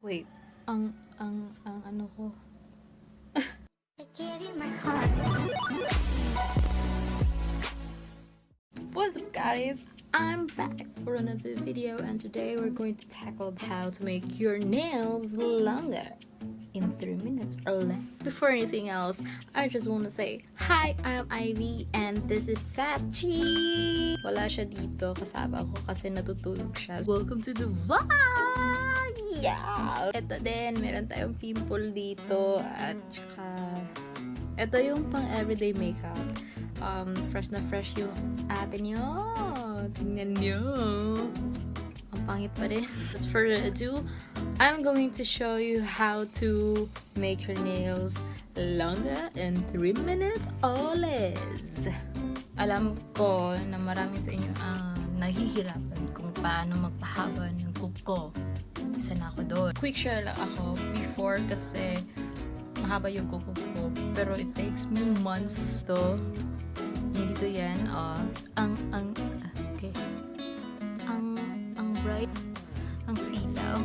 Wait, ang ano ko? What's up guys? I'm back for another video and today we're going to tackle how to make your nails longer in 3 minutes or less. Before anything else, I just want to say, hi, I'm Ivy and this is Sachi! Wala siya dito, kasama ko kasi natutulog siya. Welcome to the vlog! Yeah! Ito din, meron tayong pimple dito at saka ito yung pang everyday makeup. Fresh na fresh yung ate nyo. Tingnan nyo. Ang pangit pa rin. Without further ado, I'm going to show you how to make your nails longer in 3 minutes or less. Alam ko na marami sa inyo nahihirapan kung paano magpahaba ng kuko. Isa na ako doon. Quick share lang ako before kasi mahaba yung kuko ko. Pero it takes me months to. Hindi to yan. Okay. Ang bright. Ang silaw.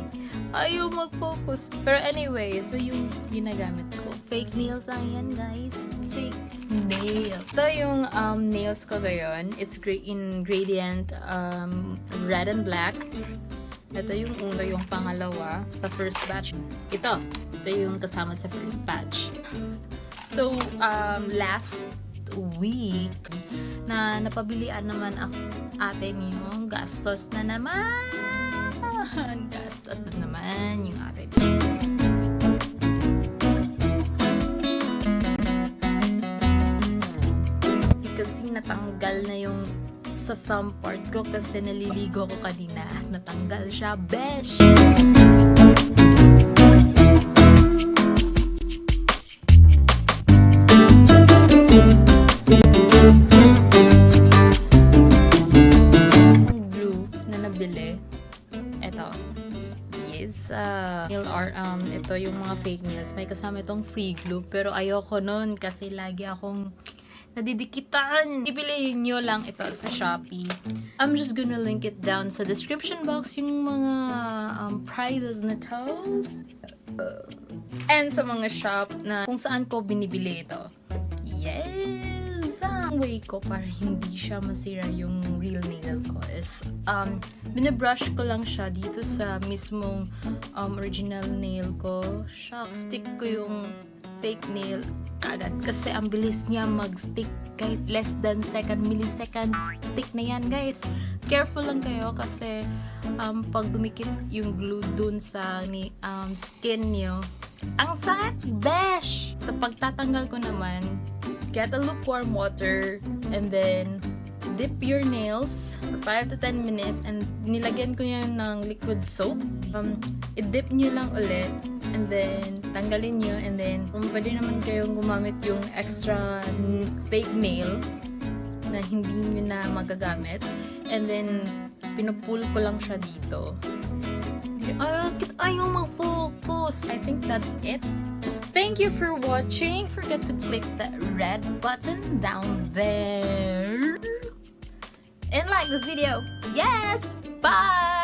Ayaw mag-focus. Pero anyway, so yung ginagamit ko. Fake nails lang yan, guys. Fake nails. Ito yung nails ko ngayon. It's in gradient red and black. Ito yung una, yung pangalawa sa first batch. Ito yung kasama sa first batch. So, last week na napabilian naman ako ate niyo, gastos na naman yung ate niyo. Kasi natanggal na yung sa thumb part ko kasi naliligo ko kanina at natanggal siya, besh! Glue na nabili, eto, yes, ito yung mga fake nails, may kasama itong free glue pero ayoko nun kasi lagi akong nadidikitan. Ibilihin nyo lang ito sa Shopee. I'm just gonna link it down sa description box yung mga prices na toes. And sa mga shop na kung saan ko binibili ito. Yes! Ang way ko para hindi siya masira yung real nail ko is binabrush ko lang siya dito sa mismong original nail ko. Shucks, stick ko yung fake nail agad kasi ang bilis niya mag-stick kahit less than millisecond stick na yan, guys. Careful lang kayo kasi pag dumikit yung glue dun sa skin niyo, ang sakit, besh! Sa pagtatanggal ko naman, get a lukewarm water and then dip your nails for 5 to 10 minutes and nilagyan ko yan ng liquid soap. I-dip nyo lang ulit and then tanggalin nyo and then kung pwede naman kayong gumamit yung extra fake nail na hindi nyo na magagamit and then pinupull ko lang siya dito. Ayaw mag-focus. I think that's it. Thank you for watching. Forget to click that red button down there and like this video. Yes, bye.